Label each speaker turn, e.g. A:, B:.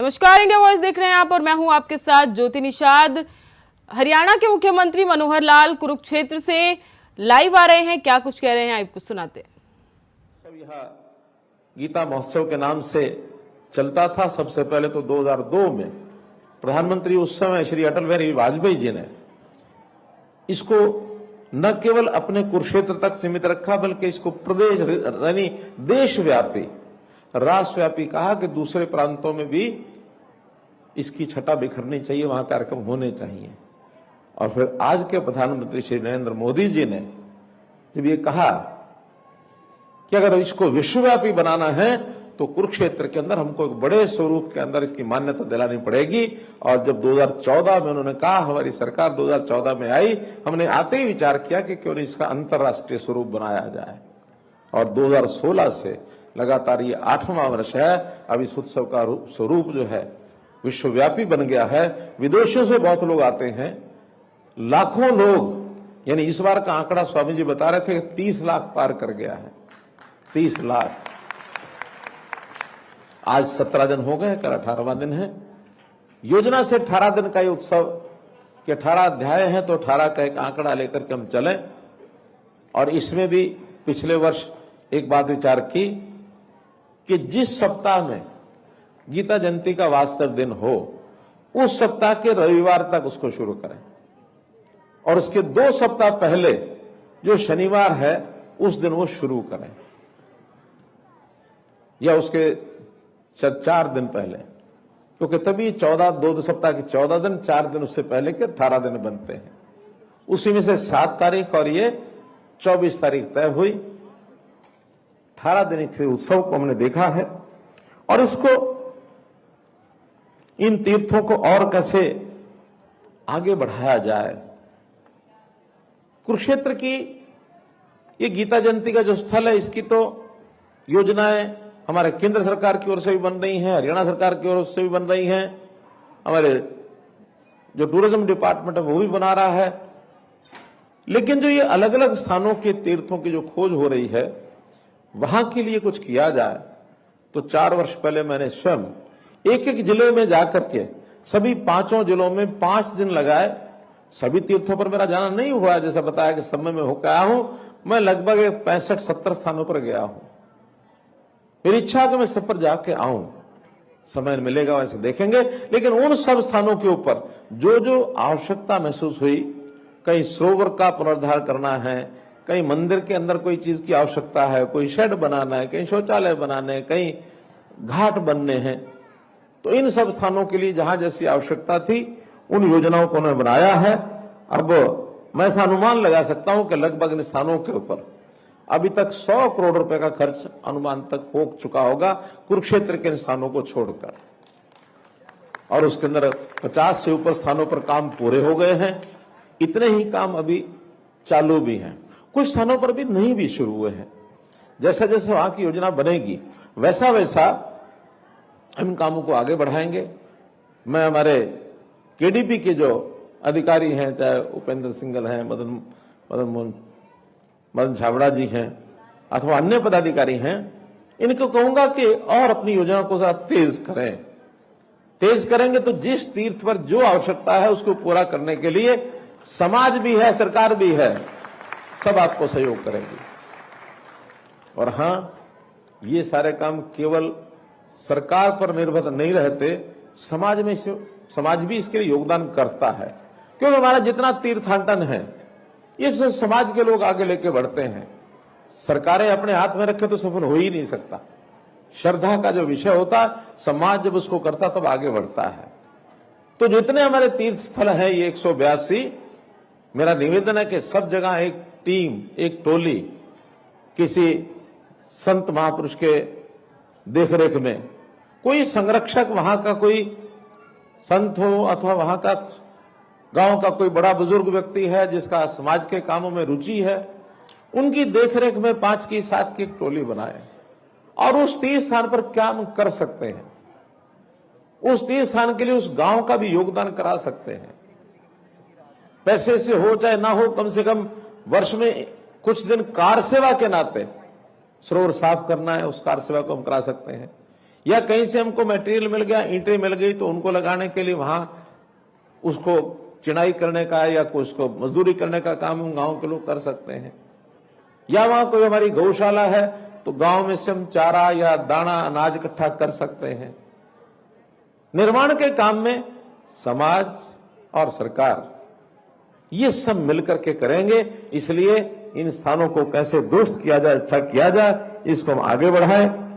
A: नमस्कार, India voice देख रहे हैं आप और मैं हूं आपके साथ ज्योति निषाद। हरियाणा के मुख्यमंत्री मनोहर लाल कुरुक्षेत्र से लाइव आ रहे हैं, क्या कुछ कह रहे हैं आपको सुनाते हैं।
B: यह गीता महोत्सव के नाम से चलता था। सबसे पहले तो 2002 में प्रधानमंत्री उस समय श्री अटल बिहारी वाजपेयी जी ने इसको न केवल अपने कुरुक्षेत्र तक सीमित रखा बल्कि इसको प्रदेश यानी देशव्यापी राष्ट्रव्यापी कहा कि दूसरे प्रांतों में भी इसकी छटा बिखरनी चाहिए, वहां कार्यक्रम होने चाहिए। और फिर आज के प्रधानमंत्री श्री नरेंद्र मोदी जी ने जब ये कहा कि अगर इसको विश्वव्यापी बनाना है तो कुरुक्षेत्र के अंदर हमको एक बड़े स्वरूप के अंदर इसकी मान्यता दिलानी पड़ेगी। और जब 2014 में उन्होंने कहा, हमारी सरकार 2014 में आई, हमने आते ही विचार किया कि क्यों नहीं इसका अंतर्राष्ट्रीय स्वरूप बनाया जाए। और 2016 से लगातार ये 8वां वर्ष है। अब इस उत्सव का स्वरूप जो है विश्वव्यापी बन गया है। विदेशों से बहुत लोग आते हैं, लाखों लोग, यानी इस बार का आंकड़ा स्वामी जी बता रहे थे कि 30 लाख पार कर गया है। 30 लाख। आज 17 दिन हो गए, कल 18वां दिन है। योजना से 18 दिन का ये उत्सव के 18 अध्याय हैं, तो 18 का एक आंकड़ा लेकर के हम चलें। और इसमें भी पिछले वर्ष एक बात विचार की कि जिस सप्ताह में गीता जयंती का वास्तव दिन हो उस सप्ताह के रविवार तक उसको शुरू करें, और उसके 2 सप्ताह पहले जो शनिवार है उस दिन वो शुरू करें, या उसके 4 दिन पहले, क्योंकि तभी 2 सप्ताह के 14 दिन, 4 दिन उससे पहले के 18 दिन बनते हैं। उसी में से 7 तारीख और ये 24 तारीख तय हुई। 18 दिन के उत्सव को हमने देखा है। और इसको, इन तीर्थों को और कैसे आगे बढ़ाया जाए। कुरुक्षेत्र की ये गीता जयंती का जो स्थल है, इसकी तो योजनाएं हमारे केंद्र सरकार की ओर से भी बन रही हैं, हरियाणा सरकार की ओर से भी बन रही हैं, हमारे जो टूरिज्म डिपार्टमेंट है वो भी बना रहा है। लेकिन जो ये अलग अलग स्थानों के तीर्थों की जो खोज हो रही है, वहां के लिए कुछ किया जाए, तो 4 वर्ष पहले मैंने स्वयं एक जिले में जाकर के सभी 5 जिलों में 5 दिन लगाए। सभी तीर्थों पर मेरा जाना नहीं हुआ, जैसा बताया कि समय में होकर आया हूं। मैं लगभग 65-70 स्थानों पर गया हूं। मेरी इच्छा है कि मैं सब पर जाके आऊं, समय मिलेगा वैसे देखेंगे। लेकिन उन सब स्थानों के ऊपर जो जो आवश्यकता महसूस हुई, कहीं सरोवर का पुनरुद्धार करना है, कहीं मंदिर के अंदर कोई चीज की आवश्यकता है, कोई शेड बनाना है, कहीं शौचालय बनाने हैं, कहीं घाट बनने हैं, तो इन सब स्थानों के लिए जहां जैसी आवश्यकता थी उन योजनाओं को उन्होंने बनाया है। अब मैं ऐसा अनुमान लगा सकता हूं कि लगभग इन स्थानों के ऊपर अभी तक 100 करोड़ रुपए का खर्च अनुमान तक हो चुका होगा, कुरुक्षेत्र के स्थानों को छोड़कर। और उसके अंदर 50 से ऊपर स्थानों पर काम पूरे हो गए हैं। इतने ही काम अभी चालू भी हैं, कुछ स्थानों पर भी नहीं भी शुरू हुए हैं। जैसा जैसा वहां की योजना बनेगी वैसा वैसा इन कामों को आगे बढ़ाएंगे। मैं हमारे केडीपी के जो अधिकारी हैं, चाहे उपेंद्र सिंघल हैं, मदन छाबड़ा जी हैं, अथवा अन्य पदाधिकारी हैं, इनको कहूंगा कि और अपनी योजना को जरा तेज करें। तेज करेंगे तो जिस तीर्थ पर जो आवश्यकता है उसको पूरा करने के लिए समाज भी है, सरकार भी है, सब आपको सहयोग करेंगे। और हां, ये सारे काम केवल सरकार पर निर्भर नहीं रहते, समाज भी इसके लिए योगदान करता है। क्योंकि हमारा जितना तीर्थाटन है इस समाज के लोग आगे लेके बढ़ते हैं। सरकारें अपने हाथ में रखे तो सफल हो ही नहीं सकता। श्रद्धा का जो विषय होता, समाज जब उसको करता तब आगे बढ़ता है। तो जितने हमारे तीर्थ स्थल हैं ये 182, मेरा निवेदन है कि सब जगह एक टीम, एक टोली, किसी संत महापुरुष के देखरेख में कोई संरक्षक, वहां का कोई संत हो अथवा वहां का गांव का कोई बड़ा बुजुर्ग व्यक्ति है जिसका समाज के कामों में रुचि है, उनकी देखरेख में 5 की 7 की एक टोली बनाए और उस तीर्थ स्थान पर क्या हम कर सकते हैं, उस तीर्थ स्थान के लिए उस गांव का भी योगदान करा सकते हैं। पैसे से हो चाहे ना हो, कम से कम वर्ष में कुछ दिन कार सेवा के नाते सरोवर साफ करना है, उस कार सेवा को हम करा सकते हैं। या कहीं से हमको मटेरियल मिल गया, ईंटें मिल गई, तो उनको लगाने के लिए वहां उसको चिनाई करने का या उसको मजदूरी करने का काम हम गांव के लोग कर सकते हैं। या वहां कोई हमारी गौशाला है तो गांव में से हम चारा या दाना अनाज इकट्ठा कर सकते हैं। निर्माण के काम में समाज और सरकार ये सब मिलकर के करेंगे। इसलिए इन स्थानों को कैसे दुरुस्त किया जाए, अच्छा किया जाए, इसको हम आगे बढ़ाएं।